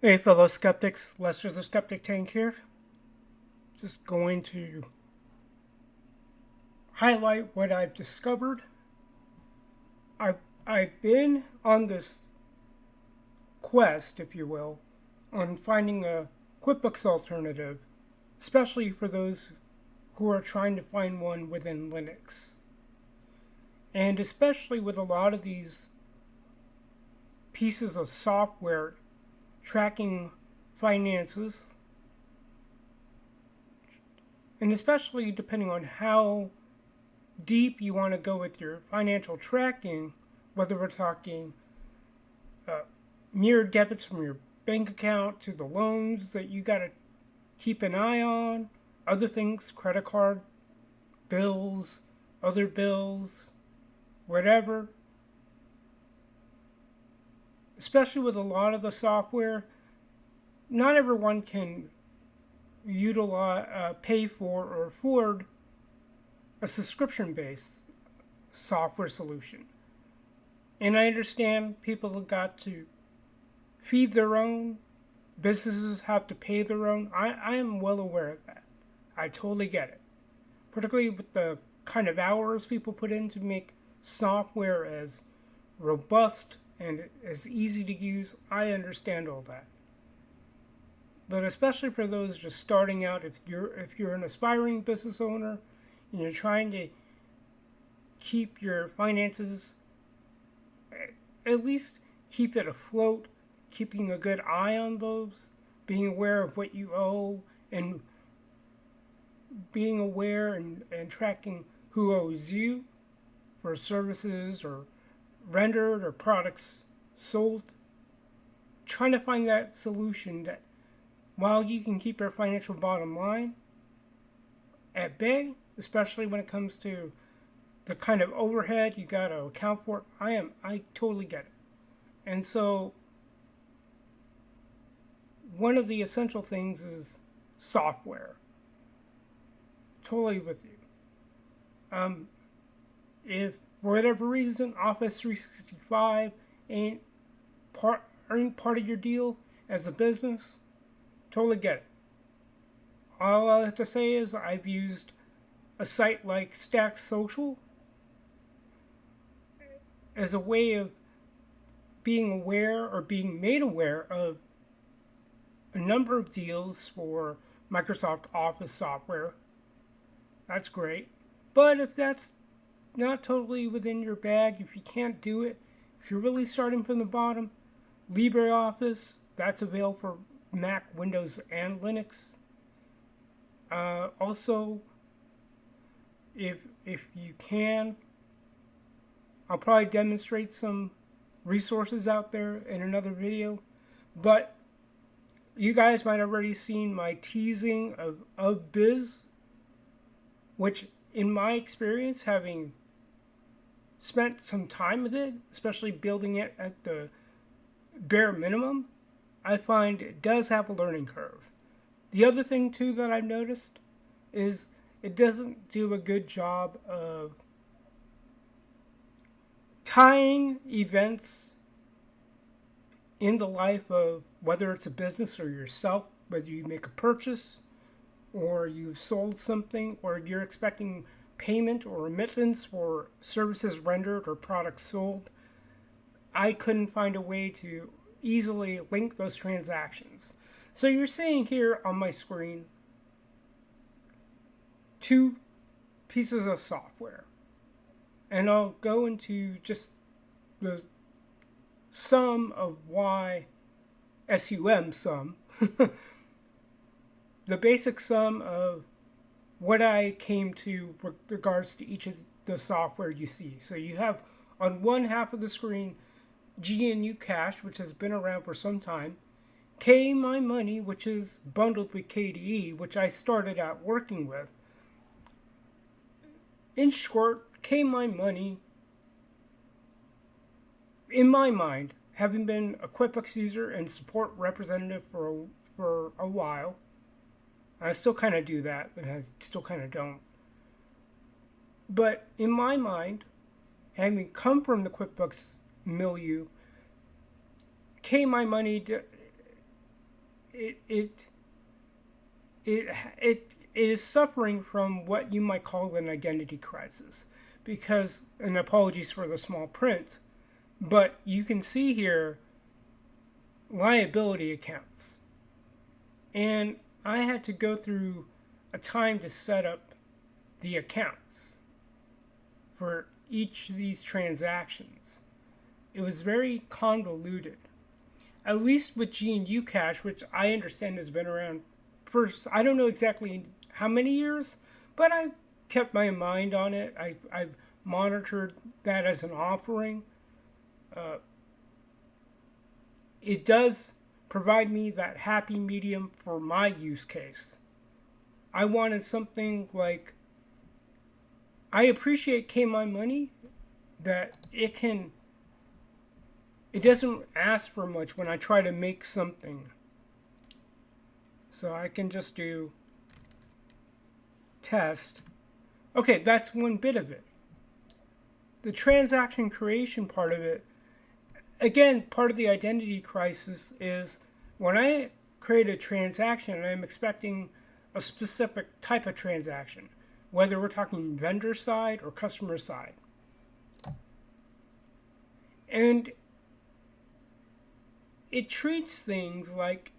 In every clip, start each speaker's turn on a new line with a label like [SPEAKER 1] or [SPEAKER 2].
[SPEAKER 1] Hey fellow skeptics, Lester the Skeptic Tank here. Just going to highlight what I've discovered. I've, I've been on this quest, if you will, on finding a QuickBooks alternative, especially for those who are trying to find one within Linux. And especially with a lot of these pieces of software tracking finances, and especially depending on how deep you want to go with your financial tracking, whether we're talking mere debits from your bank account to the loans that you got to keep an eye on, other things, credit card bills, other bills, whatever. Especially with a lot of the software, not everyone can utilize, pay for, or afford a subscription-based software solution. And I understand people have got to feed their own, businesses have to pay their own. I am well aware of that. I totally get it. Particularly with the kind of hours people put in to make software as robust and as easy to use, I understand all that. But especially for those just starting out, if you're an aspiring business owner and you're trying to keep your finances, at least keep it afloat, keeping a good eye on those, being aware of what you owe, and being aware and tracking who owes you for services or rendered or products sold. Trying to find that solution that, while you can keep your financial bottom line at bay, especially when it comes to the kind of overhead you got to account for, I totally get it. And so one of the essential things is software. Totally with you. If for whatever reason Office 365 ain't part of your deal as a business, totally get it. All I have to say is I've used a site like Stack Social as a way of being aware or being made aware of a number of deals for Microsoft Office software. That's great. But if that's not totally within your bag, if you can't do it, if you're really starting from the bottom, LibreOffice, that's available for Mac, Windows, and Linux. Also, if you can, I'll probably demonstrate some resources out there in another video. But you guys might have already seen my teasing of Biz, which in my experience, having spent some time with it, especially building it at the bare minimum, I find it does have a learning curve. The other thing too that I've noticed is it doesn't do a good job of tying events in the life of whether it's a business or yourself, whether you make a purchase or you've sold something or you're expecting payment or remittance for services rendered or products sold. I couldn't find a way to easily link those transactions. So you're seeing here on my screen two pieces of software. And I'll go into just the sum of why, SUM sum, the basic sum of what I came to with regards to each of the software you see. So you have on one half of the screen GNU Cash, which has been around for some time, KMyMoney, which is bundled with KDE, which I started out working with. In short, KMyMoney, in my mind, having been a QuickBooks user and support representative for a while, I still kind of do that, but I still kind of don't. But in my mind, having come from the QuickBooks milieu, KMyMoney it it it it is suffering from what you might call an identity crisis, because, and apologies for the small print, but you can see here liability accounts, and I had to go through a time to set up the accounts for each of these transactions. It was very convoluted. At least with GNU Cash, which I understand has been around for, I don't know exactly how many years, but I've kept my mind on it. I've monitored that as an offering. It does provide me that happy medium for my use case. I wanted something like, I appreciate KMyMoney, that it doesn't ask for much when I try to make something. So I can just do test. Okay, that's one bit of it. The transaction creation part of it, again, part of the identity crisis is when I create a transaction, I'm expecting a specific type of transaction, whether we're talking vendor side or customer side. And it treats things like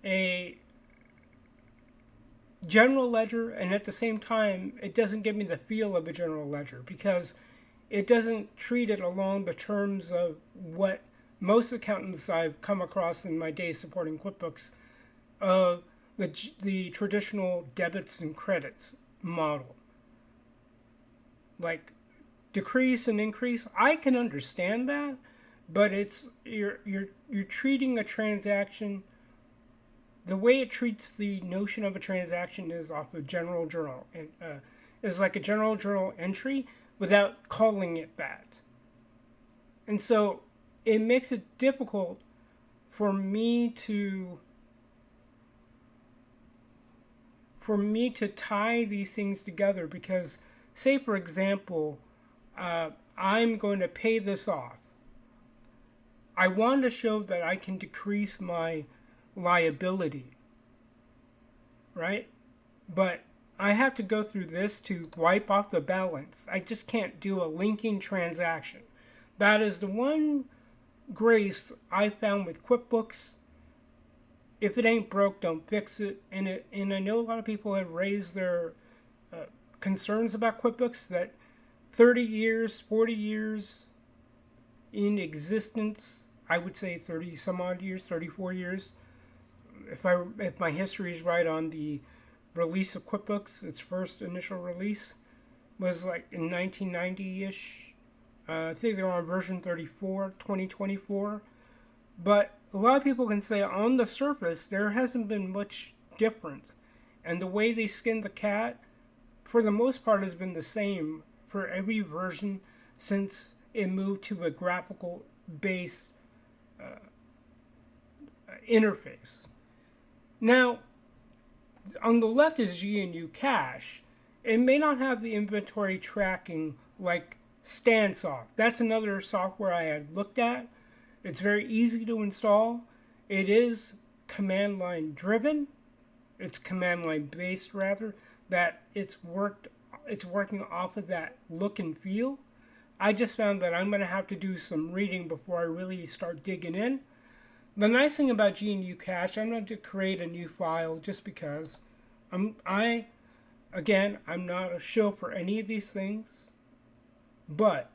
[SPEAKER 1] a general ledger, and at the same time, it doesn't give me the feel of a general ledger because it doesn't treat it along the terms of what most accountants I've come across in my days supporting QuickBooks, the traditional debits and credits model. Like decrease and increase, I can understand that, but it's you're treating a transaction. The way it treats the notion of a transaction is off of general journal, and is like a general journal entry without calling it that. And so it makes it difficult for me to tie these things together because, say for example, I'm going to pay this off. I want to show that I can decrease my liability, right? But I have to go through this to wipe off the balance. I just can't do a linking transaction. That is the one grace I found with QuickBooks. If it ain't broke, don't fix it. And I know a lot of people have raised their concerns about QuickBooks, that 30 years, 40 years in existence, I would say 30 some odd years, 34 years, if my history is right on the release of QuickBooks, its first initial release was like in 1990-ish. I think they're on version 34, 2024. But a lot of people can say on the surface, there hasn't been much different. And the way they skin the cat, for the most part, has been the same for every version since it moved to a graphical-based interface. Now, on the left is GNU Cache. It may not have the inventory tracking like StanSoft. That's another software I had looked at. It's very easy to install. It is command line driven. It's command line based rather. That it's working off of that look and feel. I just found that I'm going to have to do some reading before I really start digging in. The nice thing about GNU Cache, I'm going to create a new file just because I'm not a shill for any of these things, but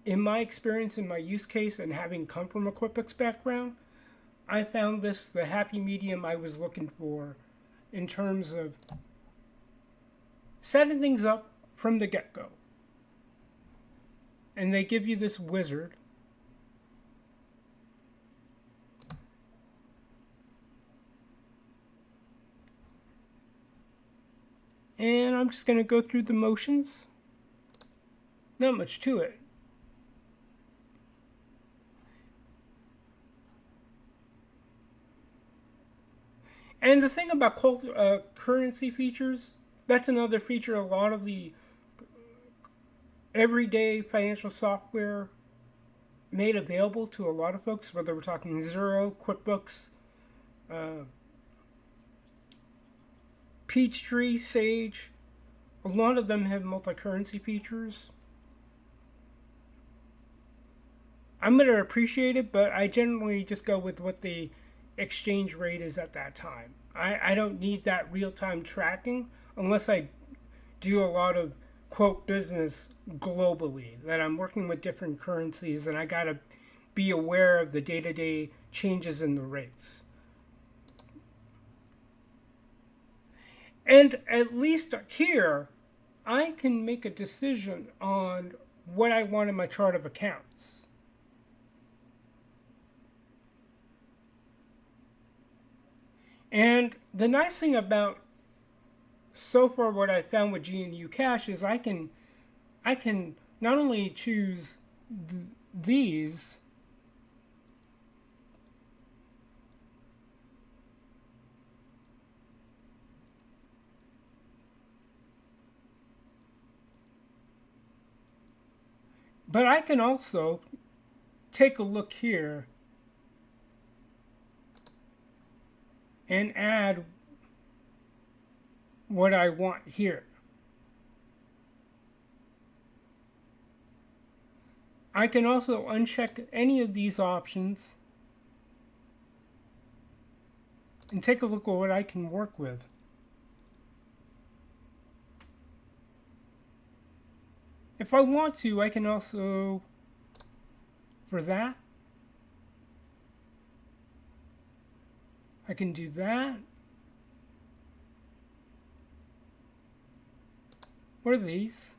[SPEAKER 1] in my experience, in my use case, and having come from a QuickBooks background, I found this the happy medium I was looking for in terms of setting things up from the get-go. And they give you this wizard. And I'm just going to go through the motions. Not much to it. And the thing about currency features, that's another feature a lot of the everyday financial software made available to a lot of folks, whether we're talking Zero, QuickBooks, uh, Peachtree, Sage. A lot of them have multi-currency features. I'm going to appreciate it, but I generally just go with what the exchange rate is at that time. I don't need that real-time tracking unless I do a lot of quote business globally, that I'm working with different currencies and I got to be aware of the day-to-day changes in the rates. And at least here, I can make a decision on what I want in my chart of accounts. And the nice thing about so far what I found with GNU Cache is I can not only choose these, but I can also take a look here and add what I want here. I can also uncheck any of these options and take a look at what I can work with. If I want to, I can also, for that, I can do that. What are these?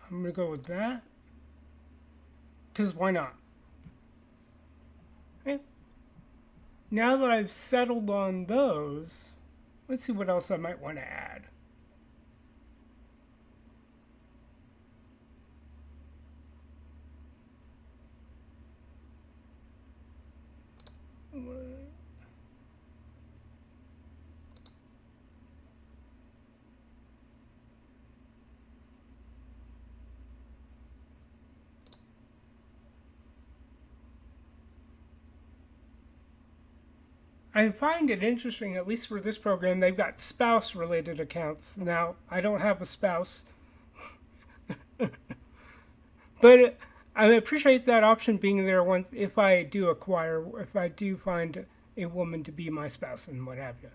[SPEAKER 1] I'm going to go with that. Because why not? Okay. Now that I've settled on those, let's see what else I might want to add. I find it interesting, at least for this program, they've got spouse-related accounts. Now, I don't have a spouse, but I appreciate that option being there once if I do find a woman to be my spouse and what have you.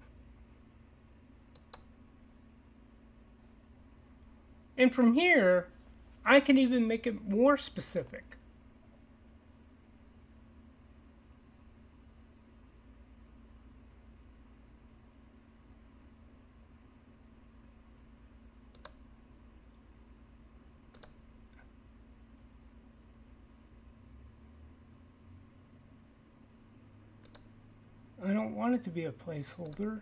[SPEAKER 1] And from here, I can even make it more specific. I don't want it to be a placeholder.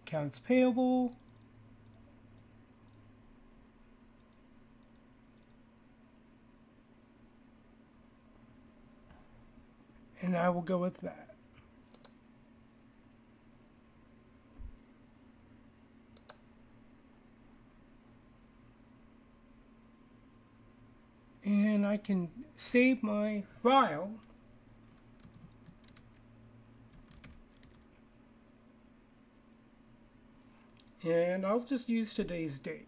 [SPEAKER 1] Accounts payable. And I will go with that. And I can save my file. And I'll just use today's date.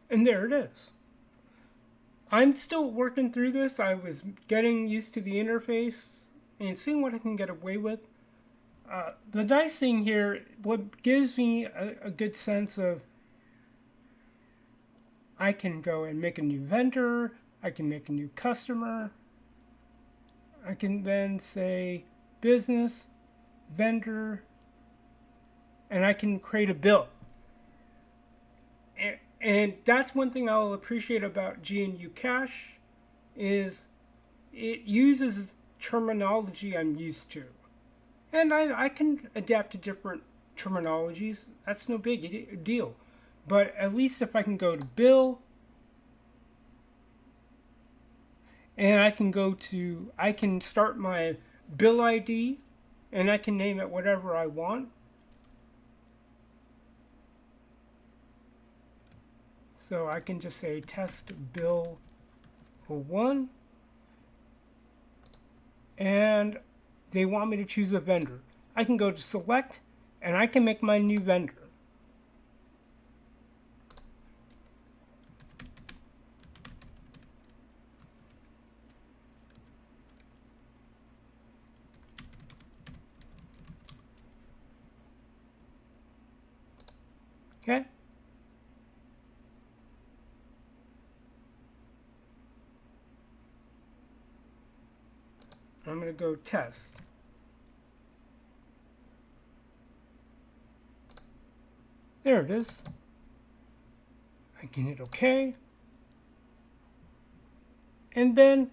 [SPEAKER 1] And there it is. I'm still working through this. I was getting used to the interface and seeing what I can get away with. The nice thing here, what gives me a good sense of, I can go and make a new vendor, I can make a new customer, I can then say business, vendor, and I can create a bill. And that's one thing I'll appreciate about GNU Cache is it uses terminology I'm used to. And I can adapt to different terminologies. That's no big deal. But at least if I can go to bill, and I can start my bill ID, and I can name it whatever I want. So I can just say test bill 01, and they want me to choose a vendor. I can go to select, and I can make my new vendor. Okay? I'm going to go test. There it is. I can hit OK. And then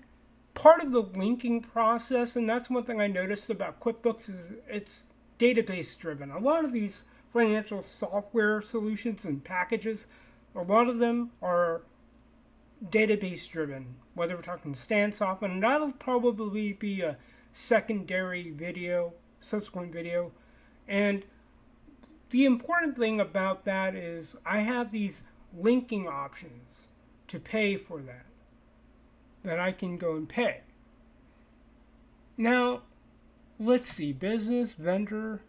[SPEAKER 1] part of the linking process, and that's one thing I noticed about QuickBooks, is it's database driven. A lot of these financial software solutions and packages, a lot of them are database driven, whether we're talking StanSoft, and that'll probably be a secondary video, subsequent video. And the important thing about that is I have these linking options to pay for that I can go and pay. Now, let's see, business, vendor.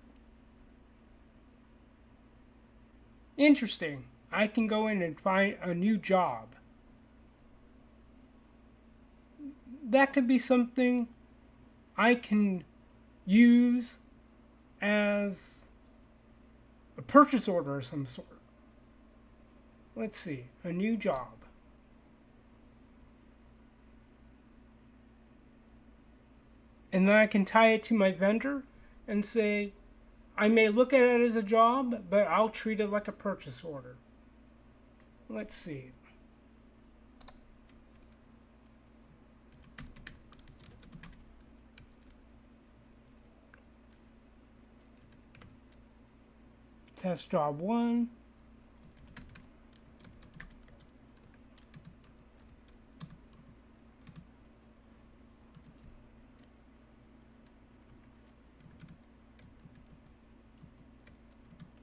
[SPEAKER 1] Interesting. I can go in and find a new job. That could be something I can use as a purchase order of some sort. Let's see, a new job. And then I can tie it to my vendor and say, I may look at it as a job, but I'll treat it like a purchase order. Let's see. Test job 1.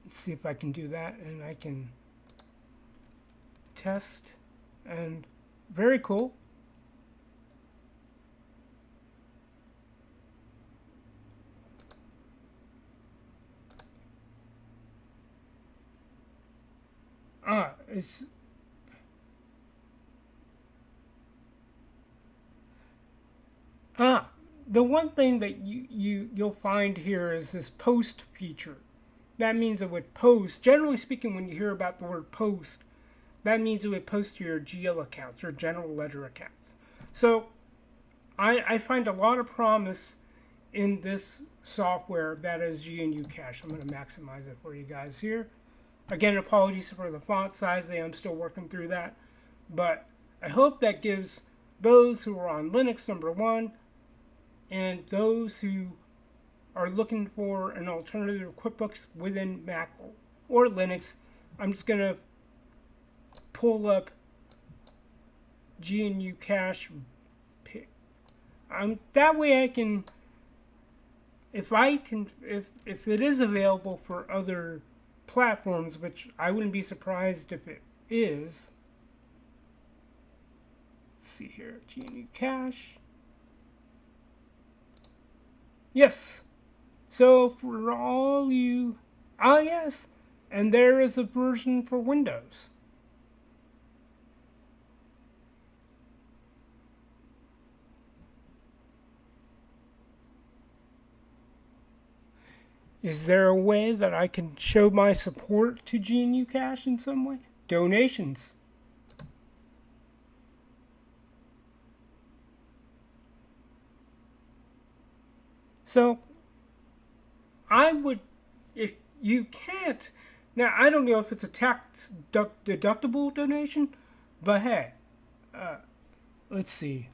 [SPEAKER 1] Let's see if I can do that, and I can test, and very cool. It's the one thing that you'll find here is this post feature. That means it would post. Generally speaking, when you hear about the word post, that means it would post to your GL accounts, your general ledger accounts. So I find a lot of promise in this software that is GNU Cache. I'm going to maximize it for you guys here. Again, apologies for the font size. I'm still working through that. But I hope that gives those who are on Linux, number one, and those who are looking for an alternative to QuickBooks within Mac or Linux. I'm just going to pull up GNU Cache. That way I can, if it is available for other platforms, which I wouldn't be surprised if it is. Let's see here, GNU Cache. Yes. So for all you, yes, and there is a version for Windows. Is there a way that I can show my support to GNU Cash in some way? Donations. So I would, if you can't, now I don't know if it's a tax deductible donation, but hey, let's see.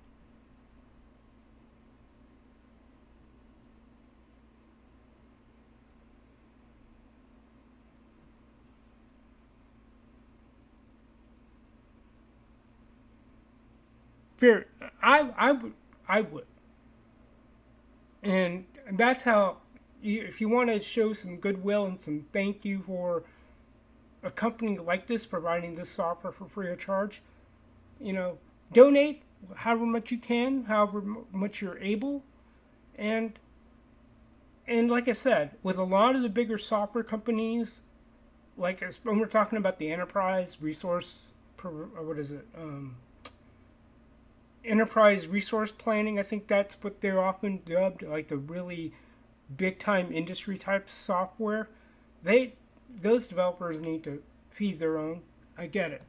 [SPEAKER 1] Fair, I would, and that's how. If you want to show some goodwill and some thank you for a company like this providing this software for free of charge, you know, donate however much you can, however much you're able, and like I said, with a lot of the bigger software companies, like when we're talking about the enterprise resource, what is it? Enterprise resource planning. I think that's what they're often dubbed, like the really big time industry type software. Those developers need to feed their own. I get it.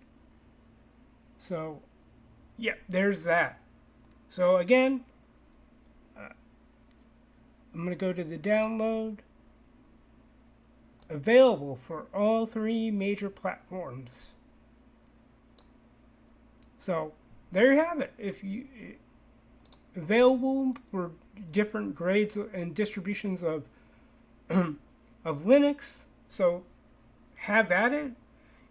[SPEAKER 1] So yeah, there's that. So again, I'm going to go to the download. Available for all three major platforms. So there you have it. If you available for different grades and distributions of of Linux. So have at it.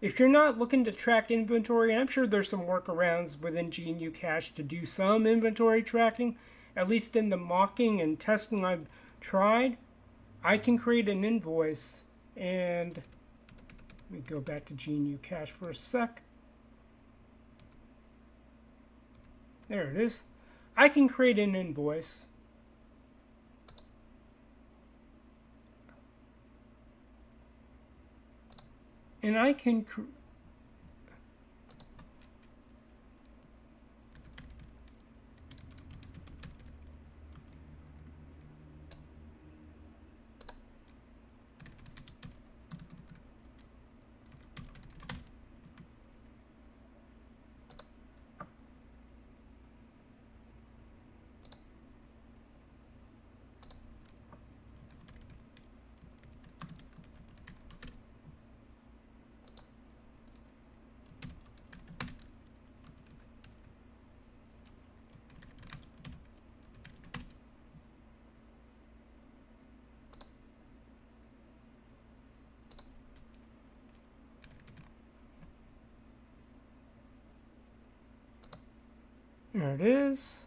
[SPEAKER 1] If you're not looking to track inventory, I'm sure there's some workarounds within GNU Cache to do some inventory tracking. At least in the mocking and testing I've tried, I can create an invoice and let me go back to GNU Cache for a sec. There it is. I can create an invoice. And I can there it is.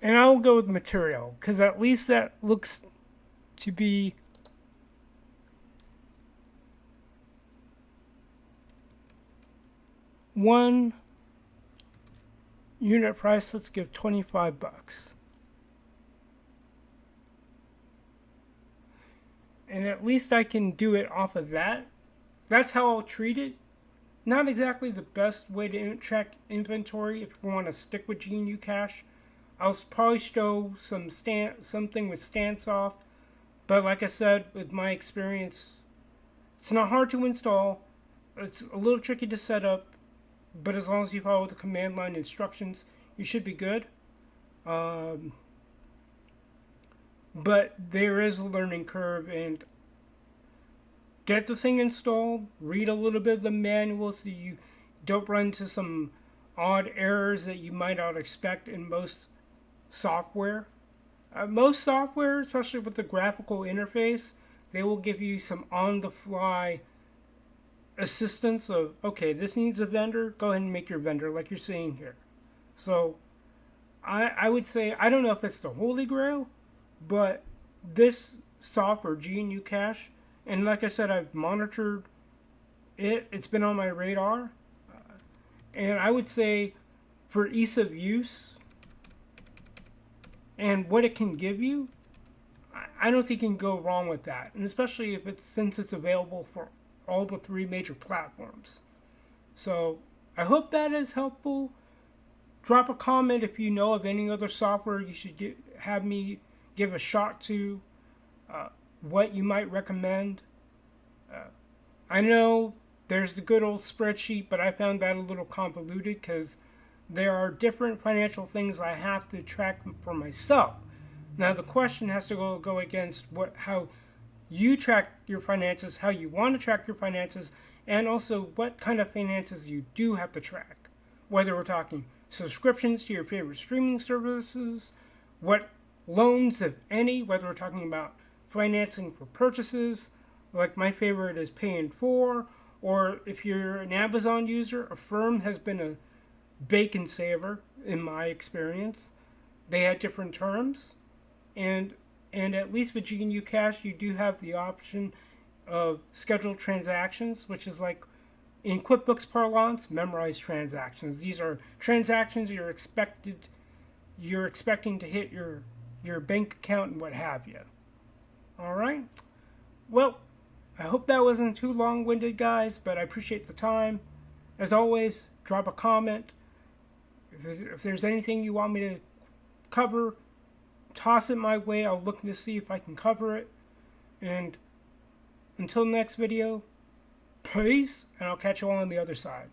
[SPEAKER 1] And I'll go with material, because at least that looks to be one unit price. Let's give $25. And at least I can do it off of that. That's how I'll treat it. Not exactly the best way to track inventory if you want to stick with GNU Cache. I'll probably show something with stance off, but like I said, with my experience, it's not hard to install. It's a little tricky to set up, but as long as you follow the command line instructions, you should be good. But there is a learning curve, and get the thing installed, read a little bit of the manual so you don't run into some odd errors that you might not expect in most software. Most software, especially with the graphical interface, they will give you some on-the-fly assistance of, okay, this needs a vendor, go ahead and make your vendor like you're seeing here. So I would say, I don't know if it's the holy grail, but this software, GNU Cache, and like I said, I've monitored it. It's been on my radar. And I would say for ease of use and what it can give you, I don't think you can go wrong with that. And especially if since it's available for all the three major platforms. So I hope that is helpful. Drop a comment if you know of any other software you should have me give a shot to, what you might recommend. I know there's the good old spreadsheet, but I found that a little convoluted because there are different financial things I have to track for myself. Now the question has to go against how you track your finances, how you want to track your finances, and also what kind of finances you do have to track. Whether we're talking subscriptions to your favorite streaming services, what loans, if any, whether we're talking about financing for purchases, like my favorite is Pay in 4, or if you're an Amazon user, Affirm has been a bacon saver in my experience. They had different terms, and at least with GNU Cash, you do have the option of scheduled transactions, which is like in QuickBooks parlance, memorized transactions. These are transactions you're expecting to hit your bank account and what have you. All right. Well, I hope that wasn't too long-winded, guys, but I appreciate the time. As always, drop a comment. If there's anything you want me to cover, toss it my way. I'll look to see if I can cover it. And until next video, peace, and I'll catch you all on the other side.